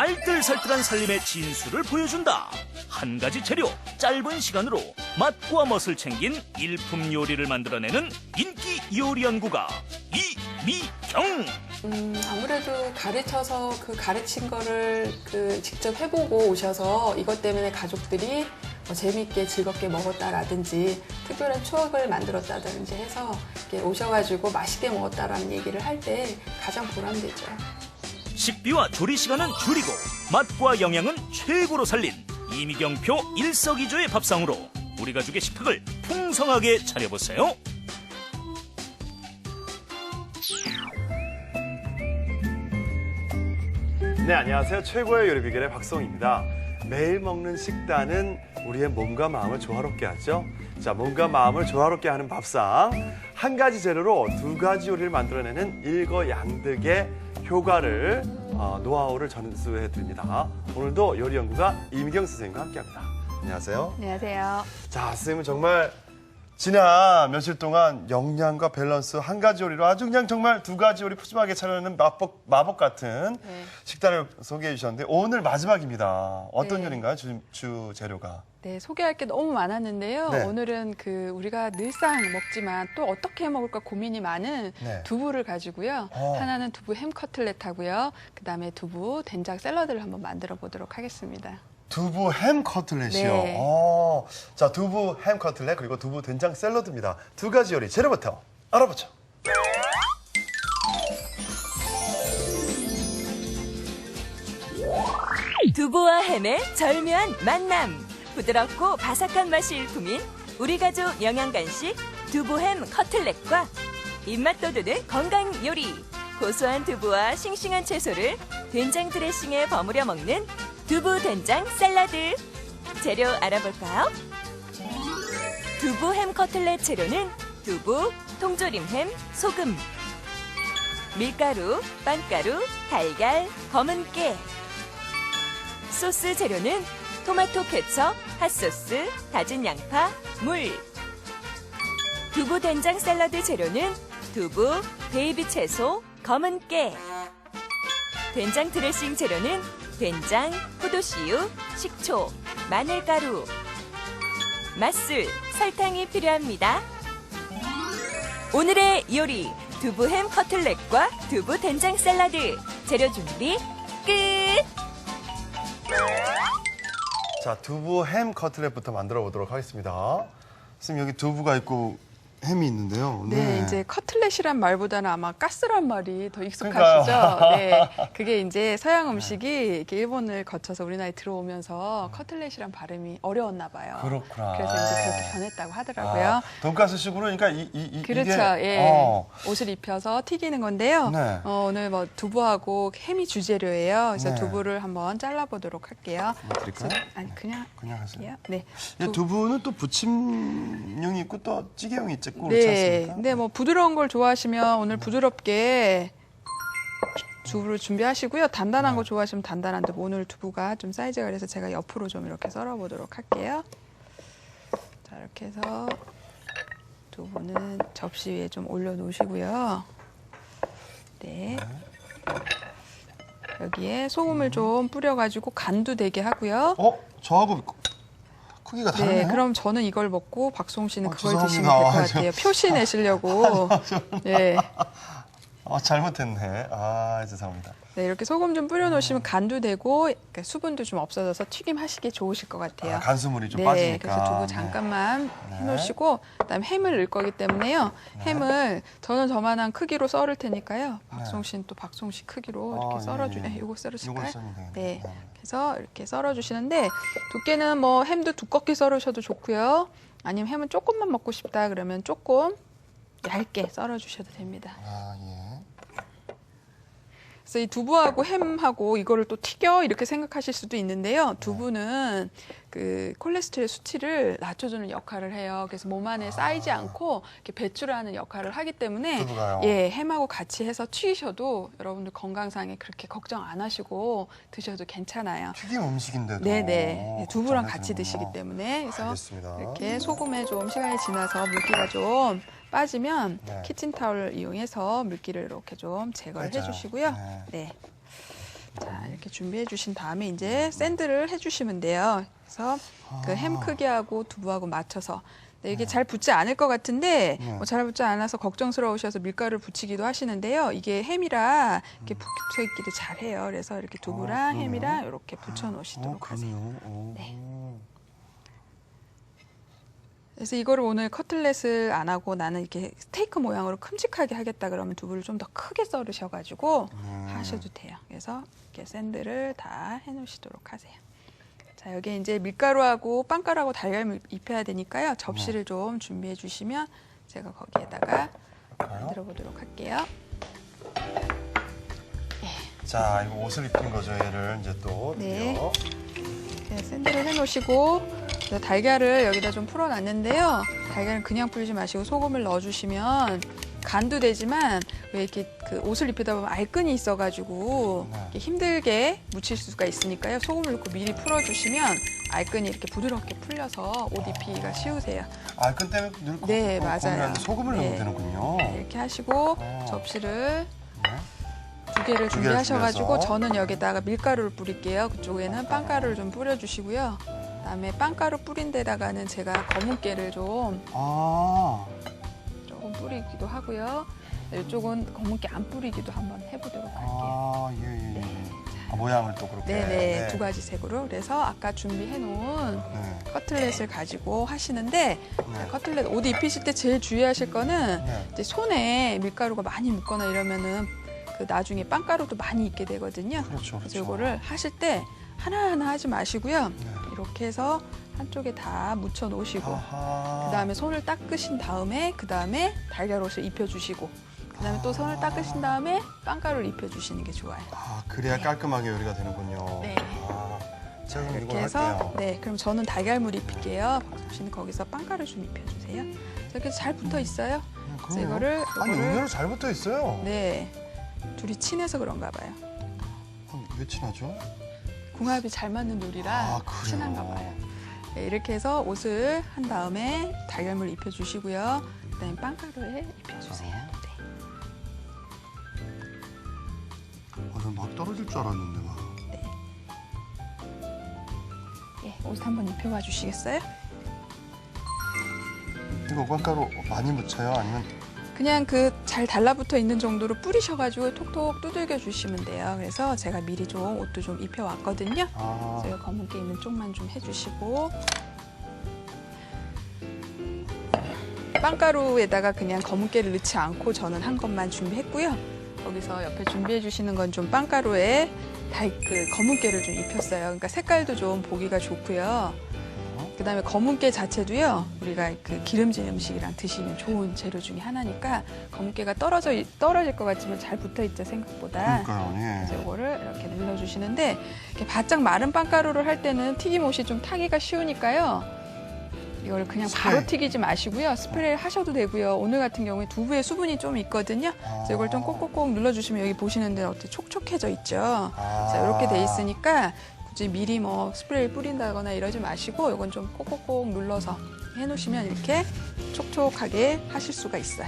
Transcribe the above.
알뜰살뜰한 살림의 진수를 보여준다. 한 가지 재료, 짧은 시간으로 맛과 멋을 챙긴 일품 요리를 만들어내는 인기 요리 연구가 이미경. 아무래도 가르쳐서 그 가르친 거를 직접 해보고 오셔서 이것 때문에 가족들이 재밌게 즐겁게 먹었다라든지 특별한 추억을 만들었다든지 해서 이렇게 오셔가지고 맛있게 먹었다라는 얘기를 할 때 가장 보람되죠. 식비와 조리 시간은 줄이고 맛과 영양은 최고로 살린 이미경표 일석이조의 밥상으로 우리 가족의 식탁을 풍성하게 차려보세요. 네, 안녕하세요. 최고의 요리 비결의 박성입니다. 매일 먹는 식단은 우리의 몸과 마음을 조화롭게 하죠. 자, 몸과 마음을 조화롭게 하는 밥상. 한 가지 재료로 두 가지 요리를 만들어내는 일거양득의 효과를 노하우를 전수해 드립니다. 오늘도 요리 연구가 이미경 선생님과 함께합니다. 안녕하세요. 안녕하세요. 자, 선생님은 정말 지난 며칠 동안 영양과 밸런스 한 가지 요리로 아주 그냥 정말 두 가지 요리 푸짐하게 차려내는 마법 같은 식단을 소개해 주셨는데 오늘 마지막입니다. 어떤 요리인가요? 주 재료가? 네, 소개할 게 너무 많았는데요. 네. 오늘은 우리가 늘상 먹지만 또 어떻게 해 먹을까 고민이 많은 두부를 가지고요. 하나는 두부 햄 커틀렛 하고요. 그다음에 두부 된장 샐러드를 한번 만들어 보도록 하겠습니다. 두부 햄 커틀렛이요. 네. 자, 두부 햄 커틀렛 그리고 두부 된장 샐러드입니다. 두 가지 요리 재료부터 알아보죠. 두부와 햄의 절묘한 만남. 부드럽고 바삭한 맛이 일품인 우리 가족 영양 간식 두부 햄 커틀렛과 입맛 돋우는 건강 요리. 고소한 두부와 싱싱한 채소를 된장 드레싱에 버무려 먹는 두부 된장 샐러드. 재료 알아볼까요? 두부 햄 커틀렛 재료는 두부, 통조림 햄, 소금, 밀가루, 빵가루, 달걀, 검은 깨. 소스 재료는 토마토 케첩, 핫소스, 다진 양파, 물. 두부 된장 샐러드 재료는 두부, 베이비 채소, 검은 깨. 된장 드레싱 재료는 된장, 포도씨유, 식초, 마늘가루, 맛술, 설탕이 필요합니다. 오늘의 요리, 두부 햄 커틀렛과 두부 된장 샐러드. 재료 준비 끝! 자, 두부 햄 커틀렛부터 만들어 보도록 하겠습니다. 선생님, 여기 두부가 있고 햄이 있는데요. 네, 이제 커틀렛이란 말보다는 아마 가스란 말이 더 익숙하시죠? 네, 그게 이제 서양 음식이 이렇게 일본을 거쳐서 우리나라에 들어오면서 커틀렛이란 발음이 어려웠나 봐요. 그렇구나. 그래서 이제 그렇게 변했다고 하더라고요. 돈가스식으로 그러니까 그렇죠. 이게, 예. 옷을 입혀서 튀기는 건데요. 네. 오늘 두부하고 햄이 주재료예요. 그래서 네. 두부를 한번 잘라보도록 할게요. 드릴까요? 아니 그냥 하세요. 네. 두부는 또 부침용이 있고 또 찌개용이 있고 그렇지 네. 않습니까? 근데 부드러운 걸 좋아하시면 오늘 부드럽게 두부를 준비하시고요. 단단한 거 좋아하시면 단단한 두부. 오늘 두부가 좀 사이즈가 그래서 제가 옆으로 좀 이렇게 썰어보도록 할게요. 자, 이렇게 해서 두부는 접시 위에 좀 올려놓으시고요. 네. 여기에 소금을 좀 뿌려가지고 간도 되게 하고요. 저하고 크기가 다르네요. 네, 그럼 저는 이걸 먹고 박송 씨는 그걸 죄송합니다. 드시면 될 것 같아요. 표시 내시려고. 네. 잘못했네. 죄송합니다. 네, 이렇게 소금 좀 뿌려놓으시면 간도 되고 수분도 좀 없어져서 튀김하시기 좋으실 것 같아요. 간수물이 좀 네, 빠지니까. 그래서 두부 잠깐만 해놓으시고 그다음에 햄을 넣을 거기 때문에요. 햄을 저는 저만한 크기로 썰을 테니까요. 박송 씨는 또 박송 씨 크기로 이렇게 썰어주네. 요거 썰으실까요? 네, 그래서 이렇게 썰어주시는데 두께는 햄도 두껍게 썰으셔도 좋고요. 아니면 햄은 조금만 먹고 싶다 그러면 조금 얇게 썰어주셔도 됩니다. 예. 그래서 이 두부하고 햄하고 이거를 또 튀겨 이렇게 생각하실 수도 있는데요. 두부는 그 콜레스테롤 수치를 낮춰주는 역할을 해요. 그래서 몸 안에 쌓이지 않고 이렇게 배출하는 역할을 하기 때문에 두부가요? 예, 햄하고 같이 해서 튀기셔도 여러분들 건강상에 그렇게 걱정 안 하시고 드셔도 괜찮아요. 튀김 음식인데도. 네네. 두부랑 걱정이 같이 되는구나. 드시기 때문에 그래서 알겠습니다. 이렇게 소금에 좀 시간이 지나서 물기가 좀 빠지면 네. 키친타올을 이용해서 물기를 이렇게 좀 제거를 맞아요. 해주시고요. 네. 네. 자, 이렇게 이렇게 준비해 주신 다음에 이제 샌드를 해주시면 돼요. 그래서 그 햄 크기하고 두부하고 맞춰서. 네, 이게 잘 붙지 않을 것 같은데 뭐 잘 붙지 않아서 걱정스러우셔서 밀가루를 붙이기도 하시는데요. 이게 햄이라 이렇게 붙어 있기도 잘해요. 그래서 이렇게 두부랑 햄이랑 이렇게 붙여 놓으시도록 하세요. 네. 그래서 이거를 오늘 커틀렛을 안 하고 나는 이렇게 스테이크 모양으로 큼직하게 하겠다 그러면 두부를 좀 더 크게 썰으셔가지고 하셔도 돼요. 그래서 이렇게 샌드를 다 해놓으시도록 하세요. 자, 여기에 이제 밀가루하고 빵가루하고 달걀을 입혀야 되니까요. 접시를 좀 준비해 주시면 제가 거기에다가 만들어 보도록 할게요. 자, 이거 옷을 입힌 거죠, 얘를 이제 또. 네. 드디어. 네, 샌드를 해놓으시고 달걀을 여기다 좀 풀어놨는데요. 달걀은 그냥 풀지 마시고 소금을 넣어주시면 간도 되지만 왜 이렇게 그 옷을 입히다 보면 알끈이 있어가지고 이렇게 힘들게 묻힐 수가 있으니까요. 소금을 넣고 미리 풀어주시면 알끈이 이렇게 부드럽게 풀려서 옷 입히기가 쉬우세요. 알끈 때문에 늘 네, 맞아요. 소금을 넣으면 네. 되는군요. 네, 이렇게 하시고 접시를 네. 두 개를 준비하셔가지고 준비해서. 저는 여기다가 밀가루를 뿌릴게요. 그쪽에는 빵가루를 좀 뿌려주시고요. 그다음에 빵가루 뿌린 데다가는 제가 검은깨를 좀 조금 뿌리기도 하고요. 이쪽은 검은깨 안 뿌리기도 한번 해보도록 할게요. 예. 모양을 또 그렇게. 네네, 두 가지 색으로. 그래서 아까 준비해놓은 커틀렛을 가지고 하시는데 커틀렛 옷 입히실 때 제일 주의하실 거는 이제 손에 밀가루가 많이 묻거나 이러면은 그 나중에 빵가루도 많이 있게 되거든요. 그렇죠. 그래서 이거를 하실 때 하나하나 하지 마시고요. 이렇게 해서 한쪽에 다 묻혀 놓으시고 그다음에 손을 닦으신 다음에 그다음에 달걀옷을 입혀주시고 그다음에 또 손을 닦으신 다음에 빵가루를 입혀주시는 게 좋아요. 그래야 깔끔하게 요리가 되는군요. 네. 제가 그럼 이렇게 이걸 해서 할게요. 네, 그럼 저는 달걀물 입힐게요. 박수 씨는 거기서 빵가루 좀 입혀주세요. 이렇게 잘 붙어 있어요. 그래서 이거를 의외로 잘 붙어 있어요. 네, 둘이 친해서 그런가 봐요. 왜 친하죠? 궁합이 잘 맞는 요리라 그래요? 친한가 봐요. 네, 이렇게 해서 옷을 한 다음에 달걀물 입혀주시고요. 그다음에 빵가루에 입혀주세요. 네. 막 떨어질 줄 알았는데 막. 예, 옷 한번 입혀봐 주시겠어요? 이거 빵가루 많이 묻혀요? 아니면? 그냥 그 잘 달라붙어 있는 정도로 뿌리셔가지고 톡톡 두들겨 주시면 돼요. 그래서 제가 미리 좀 옷도 좀 입혀왔거든요. 그래서 검은깨 있는 쪽만 좀 해주시고 빵가루에다가 그냥 검은깨를 넣지 않고 저는 한 것만 준비했고요. 거기서 옆에 준비해 주시는 건 좀 빵가루에 그 검은깨를 좀 입혔어요. 그러니까 색깔도 좀 보기가 좋고요. 그다음에 검은깨 자체도요. 우리가 그 기름진 음식이랑 드시면 좋은 재료 중에 하나니까 검은깨가 떨어질 것 같지만 잘 붙어 있죠, 생각보다. 그러니까요. 예. 그래서 이거를 이렇게 눌러주시는데 이렇게 바짝 마른 빵가루를 할 때는 튀김옷이 좀 타기가 쉬우니까요. 이걸 그냥 바로 튀기지 마시고요. 스프레이를 하셔도 되고요. 오늘 같은 경우에 두부에 수분이 좀 있거든요. 그래서 이걸 좀 꼭꼭꼭 눌러주시면 여기 보시는 데는 어떻게 촉촉해져 있죠. 자, 이렇게 돼 있으니까 굳이 미리 뭐 스프레이를 뿌린다거나 이러지 마시고 이건 좀 꼭꼭꼭 눌러서 해놓으시면 이렇게 촉촉하게 하실 수가 있어요.